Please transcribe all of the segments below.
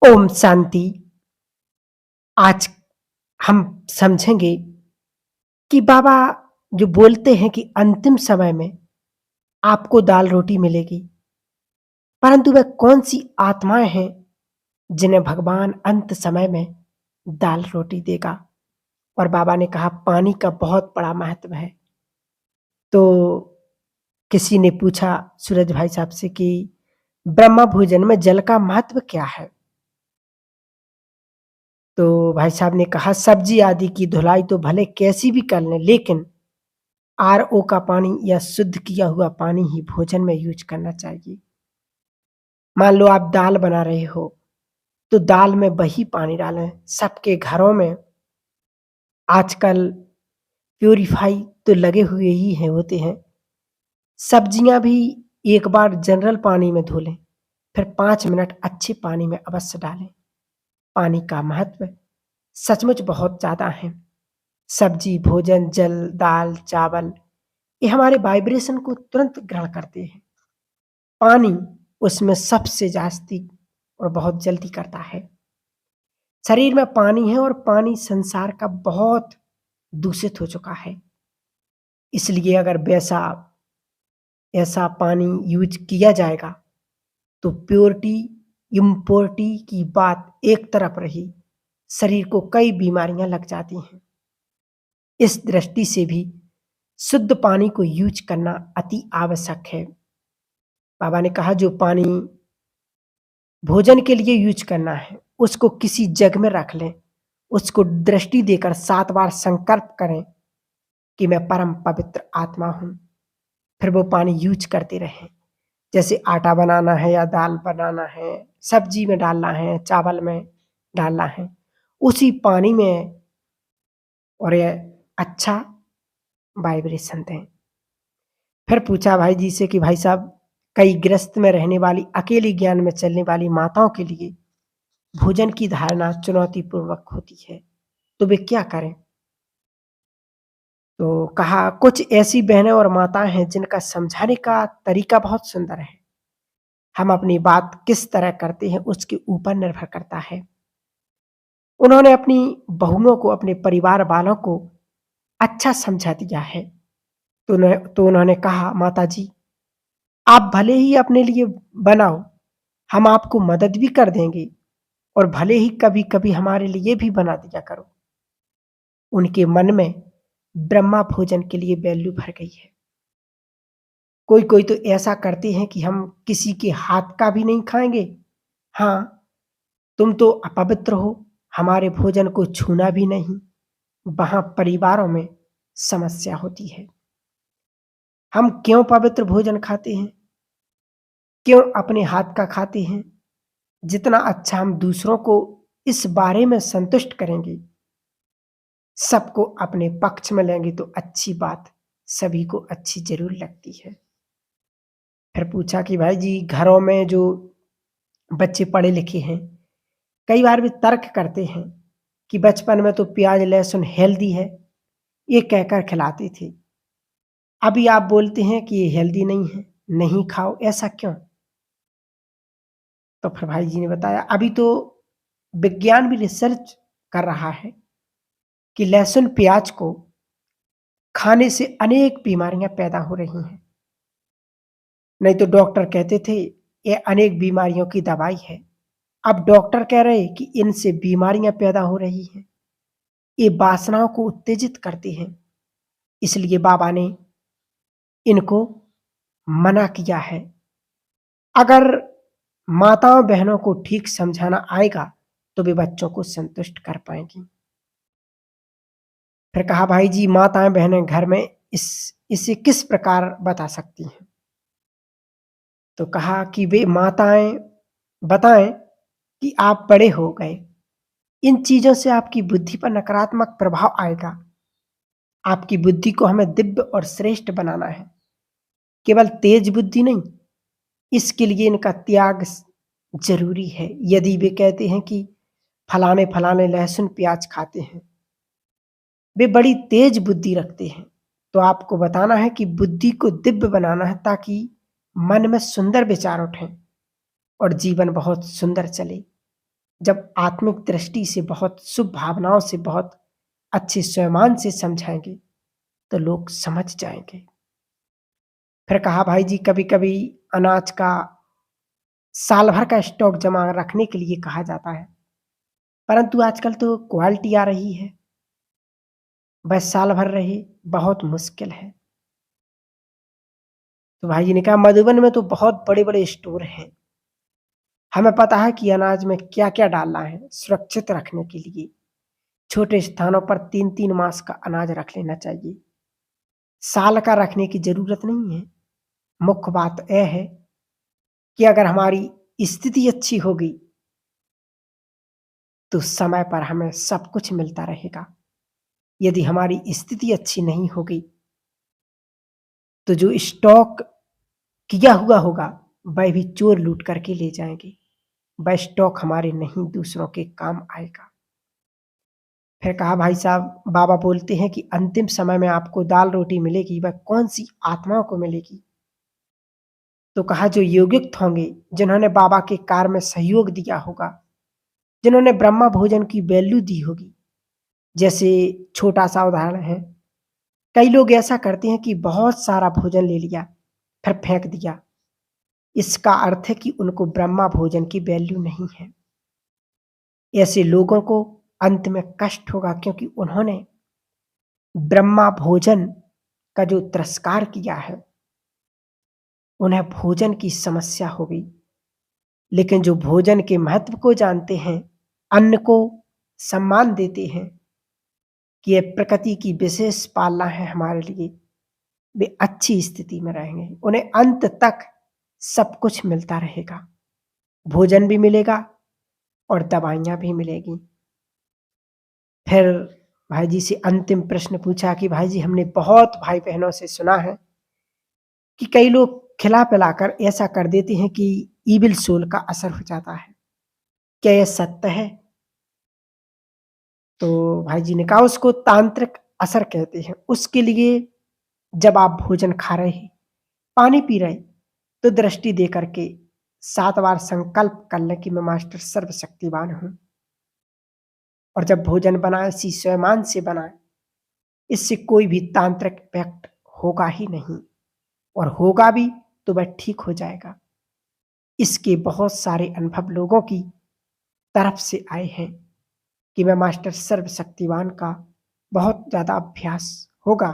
ओम शांति। आज हम समझेंगे कि बाबा जो बोलते हैं कि अंतिम समय में आपको दाल रोटी मिलेगी, परंतु वह कौन सी आत्माएं हैं जिन्हें भगवान अंत समय में दाल रोटी देगा। और बाबा ने कहा पानी का बहुत बड़ा महत्व है। तो किसी ने पूछा सूरज भाई साहब से कि ब्रह्मा भोजन में जल का महत्व क्या है। तो भाई साहब ने कहा सब्जी आदि की धुलाई तो भले कैसी भी कर लें, लेकिन आरओ का पानी या शुद्ध किया हुआ पानी ही भोजन में यूज करना चाहिए। मान लो आप दाल बना रहे हो, तो दाल में वही पानी डालें। सबके घरों में आजकल प्यूरीफाई तो लगे हुए ही हैं होते हैं। सब्जियां भी एक बार जनरल पानी में धो लें, फिर 5 मिनट अच्छे पानी में अवश्य डालें। पानी का महत्व सचमुच बहुत ज्यादा है। सब्जी, भोजन, जल, दाल, चावल ये हमारे वाइब्रेशन को तुरंत ग्रहण करते हैं। पानी उसमें सबसे जास्ती और बहुत जल्दी करता है। शरीर में पानी है और पानी संसार का बहुत दूषित हो चुका है। इसलिए अगर वैसा ऐसा पानी यूज किया जाएगा तो प्योरिटी इम्प्योरिटी की बात एक तरफ रही, शरीर को कई बीमारियां लग जाती हैं। इस दृष्टि से भी शुद्ध पानी को यूज करना अति आवश्यक है। बाबा ने कहा जो पानी भोजन के लिए यूज करना है उसको किसी जग में रख लें, उसको दृष्टि देकर 7 बार संकल्प करें कि मैं परम पवित्र आत्मा हूं। फिर वो पानी यूज करते रहें। जैसे आटा बनाना है या दाल बनाना है, सब्जी में डालना है, चावल में डालना है, उसी पानी में। और ये अच्छा वाइब्रेशन दें। फिर पूछा भाई जी से कि भाई साहब कई गृहस्थ में रहने वाली अकेली ज्ञान में चलने वाली माताओं के लिए भोजन की धारणा चुनौतीपूर्वक होती है, तो वे क्या करें। तो कहा कुछ ऐसी बहनें और माताएं हैं जिनका समझाने का तरीका बहुत सुंदर है। हम अपनी बात किस तरह करते हैं उसके ऊपर निर्भर करता है। उन्होंने अपनी बहुओं को, अपने परिवार वालों को अच्छा समझा दिया है। तो उन्होंने कहा माता जी आप भले ही अपने लिए बनाओ, हम आपको मदद भी कर देंगे, और भले ही कभी कभी हमारे लिए भी बना दिया करो। उनके मन में ब्रह्मा भोजन के लिए वैल्यू भर गई है। कोई कोई तो ऐसा करते हैं कि हम किसी के हाथ का भी नहीं खाएंगे। हाँ, तुम तो अपवित्र हो, हमारे भोजन को छूना भी नहीं। वहां परिवारों में समस्या होती है। हम क्यों पवित्र भोजन खाते हैं, क्यों अपने हाथ का खाते हैं। जितना अच्छा हम दूसरों को इस बारे में संतुष्ट करेंगे, सबको अपने पक्ष में लेंगे, तो अच्छी बात सभी को अच्छी जरूर लगती है। फिर पूछा कि भाई जी घरों में जो बच्चे पढ़े लिखे हैं, कई बार भी तर्क करते हैं कि बचपन में तो प्याज लहसुन हेल्दी है, ये कहकर खिलाते थे। अभी आप बोलते हैं कि ये हेल्दी नहीं है, नहीं खाओ, ऐसा क्यों। तो फिर भाई जी ने बताया अभी तो विज्ञान भी रिसर्च कर रहा है कि लहसुन प्याज को खाने से अनेक बीमारियां पैदा हो रही हैं। नहीं तो डॉक्टर कहते थे ये अनेक बीमारियों की दवाई है, अब डॉक्टर कह रहे कि इनसे बीमारियां पैदा हो रही हैं। ये वासनाओं को उत्तेजित करते हैं। इसलिए बाबा ने इनको मना किया है। अगर माताओं बहनों को ठीक समझाना आएगा तो वे बच्चों को संतुष्ट कर पाएंगी। फिर कहा भाई जी माताएं बहनें घर में इसे किस प्रकार बता सकती हैं। तो कहा कि वे माताएं बताएं कि आप बड़े हो गए, इन चीजों से आपकी बुद्धि पर नकारात्मक प्रभाव आएगा। आपकी बुद्धि को हमें दिव्य और श्रेष्ठ बनाना है, केवल तेज बुद्धि नहीं। इसके लिए इनका त्याग जरूरी है। यदि वे कहते हैं कि फलाने फलाने लहसुन प्याज खाते हैं, वे बड़ी तेज बुद्धि रखते हैं, तो आपको बताना है कि बुद्धि को दिव्य बनाना है ताकि मन में सुंदर विचार उठें और जीवन बहुत सुंदर चले। जब आत्मिक दृष्टि से बहुत शुभ भावनाओं से बहुत अच्छे स्वयमान से समझाएंगे तो लोग समझ जाएंगे। फिर कहा भाई जी कभी कभी अनाज का साल भर का स्टॉक जमा रखने के लिए कहा जाता है, परंतु आजकल तो क्वालिटी आ रही है, वह साल भर रहे बहुत मुश्किल है। तो भाई जी ने कहा मधुबन में तो बहुत बड़े बड़े स्टोर हैं, हमें पता है कि अनाज में क्या क्या डालना है सुरक्षित रखने के लिए। छोटे स्थानों पर 3-3 मास का अनाज रख लेना चाहिए, साल का रखने की जरूरत नहीं है। मुख्य बात यह है कि अगर हमारी स्थिति अच्छी होगी तो समय पर हमें सब कुछ मिलता रहेगा। यदि हमारी स्थिति अच्छी नहीं होगी तो जो स्टॉक किया हुआ होगा वह भी चोर लूट करके ले जाएंगे, वह स्टॉक हमारे नहीं दूसरों के काम आएगा। फिर कहा भाई साहब बाबा बोलते हैं कि अंतिम समय में आपको दाल रोटी मिलेगी, वह कौन सी आत्माओं को मिलेगी। तो कहा जो योगिक होंगे, जिन्होंने बाबा के कार्य में सहयोग दिया होगा, जिन्होंने ब्रह्मा भोजन की वैल्यू दी होगी। जैसे छोटा सा उदाहरण है, कई लोग ऐसा करते हैं कि बहुत सारा भोजन ले लिया फिर फेंक दिया, इसका अर्थ है कि उनको ब्रह्मा भोजन की वैल्यू नहीं है। ऐसे लोगों को अंत में कष्ट होगा क्योंकि उन्होंने ब्रह्मा भोजन का जो तिरस्कार किया है, उन्हें भोजन की समस्या हो गई। लेकिन जो भोजन के महत्व को जानते हैं, अन्न को सम्मान देते हैं कि यह प्रकृति की विशेष पालना है हमारे लिए, वे अच्छी स्थिति में रहेंगे, उन्हें अंत तक सब कुछ मिलता रहेगा, भोजन भी मिलेगा और दवाइयां भी मिलेगी। फिर भाई जी से अंतिम प्रश्न पूछा कि भाई जी हमने बहुत भाई बहनों से सुना है कि कई लोग खिला पिलाकर ऐसा कर देते हैं कि ईविल सोल का असर हो जाता है, क्या यह सत्य है। तो भाई जी ने कहा उसको तांत्रिक असर कहते हैं। उसके लिए जब आप भोजन खा रहे हैं, पानी पी रहे, तो दृष्टि दे करके 7 बार संकल्प कर लें कि मैं मास्टर सर्वशक्तिवान हूं, और जब भोजन बनाए इसी स्वयमान से बनाए, इससे कोई भी तांत्रिक इफेक्ट होगा ही नहीं, और होगा भी तो वह ठीक हो जाएगा। इसके बहुत सारे अनुभव लोगों की तरफ से आए हैं कि मैं मास्टर सर्वशक्तिवान का बहुत ज्यादा अभ्यास होगा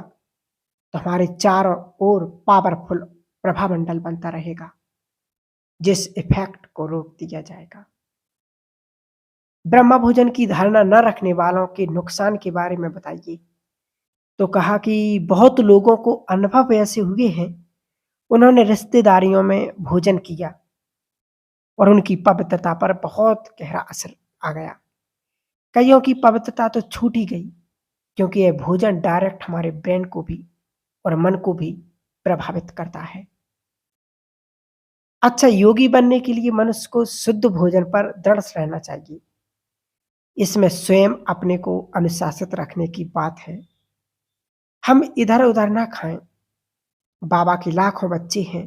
तो हमारे चारों ओर पावरफुल प्रभामंडल बनता रहेगा, जिस इफेक्ट को रोक दिया जाएगा। ब्रह्मा भोजन की धारणा न रखने वालों के नुकसान के बारे में बताइए। तो कहा कि बहुत लोगों को अनुभव ऐसे हुए हैं, उन्होंने रिश्तेदारियों में भोजन किया और उनकी पवित्रता पर बहुत गहरा असर आ गया। कईयों की पवित्रता तो छूट ही गई क्योंकि यह भोजन डायरेक्ट हमारे ब्रेन को भी और मन को भी प्रभावित करता है। अच्छा, योगी बनने के लिए मनुष्य को शुद्ध भोजन पर दृढ़ रहना चाहिए। इसमें स्वयं अपने को अनुशासित रखने की बात है। हम इधर उधर ना खाएं। बाबा के लाखों बच्चे हैं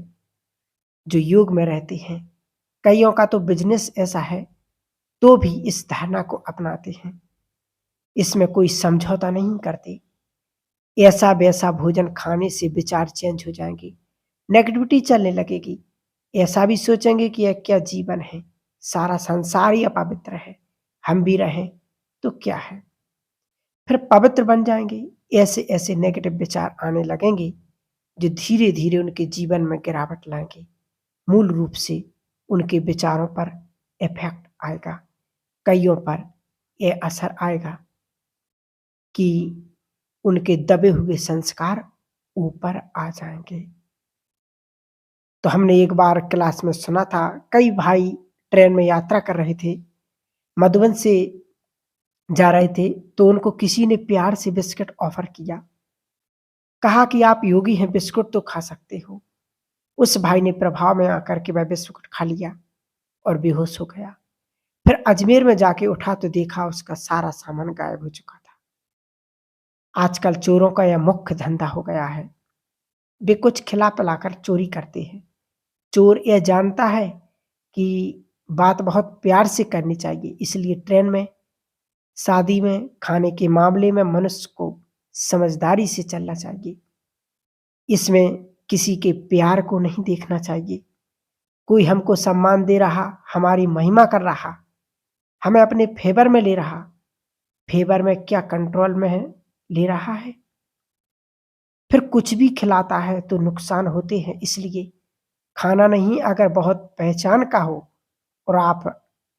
जो योग में रहते हैं, कईयों का तो बिजनेस ऐसा है तो भी इस धारणा को अपनाते हैं, इसमें कोई समझौता नहीं करते। ऐसा वैसा भोजन खाने से विचार चेंज हो जाएंगे, नेगेटिविटी चलने लगेगी, ऐसा भी सोचेंगे कि यह क्या जीवन है, सारा संसार ही अपवित्र है, हम भी रहें तो क्या है। फिर पवित्र बन जाएंगे। ऐसे ऐसे नेगेटिव विचार आने लगेंगे जो धीरे धीरे उनके जीवन में गिरावट लाएंगे। मूल रूप से उनके विचारों पर इफेक्ट आएगा, कईयों पर यह असर आएगा कि उनके दबे हुए संस्कार ऊपर आ जाएंगे। तो हमने एक बार क्लास में सुना था, कई भाई ट्रेन में यात्रा कर रहे थे, मधुबन से जा रहे थे, तो उनको किसी ने प्यार से बिस्किट ऑफर किया, कहा कि आप योगी हैं, बिस्कुट तो खा सकते हो। उस भाई ने प्रभाव में आकर के वह बिस्कुट खा लिया और बेहोश हो गया। फिर अजमेर में जाके उठा तो देखा उसका सारा सामान गायब हो चुका था। आजकल चोरों का यह मुख्य धंधा हो गया है, वे कुछ खिला पिलाकर चोरी करते हैं। चोर यह जानता है कि बात बहुत प्यार से करनी चाहिए। इसलिए ट्रेन में, शादी में, खाने के मामले में मनुष्य को समझदारी से चलना चाहिए। इसमें किसी के प्यार को नहीं देखना चाहिए। कोई हमको सम्मान दे रहा, हमारी महिमा कर रहा, हमें अपने फ़ेवर में ले रहा, फ़ेवर में क्या कंट्रोल में है, ले रहा है। फिर कुछ भी खिलाता है तो नुकसान होते हैं। इसलिए खाना नहीं, अगर बहुत पहचान का हो और आप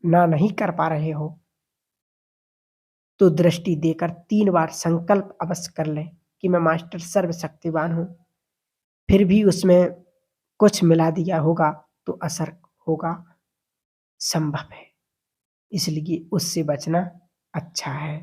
ना नहीं कर पा रहे हो, तो दृष्टि देकर 3 बार संकल्प अवश्य कर लें कि मैं मास्टर सर्वशक्तिवान हूँ। फिर भी उसमें कुछ मिला दिया होगा तो असर होगा, संभव है। इसलिए उससे बचना अच्छा है।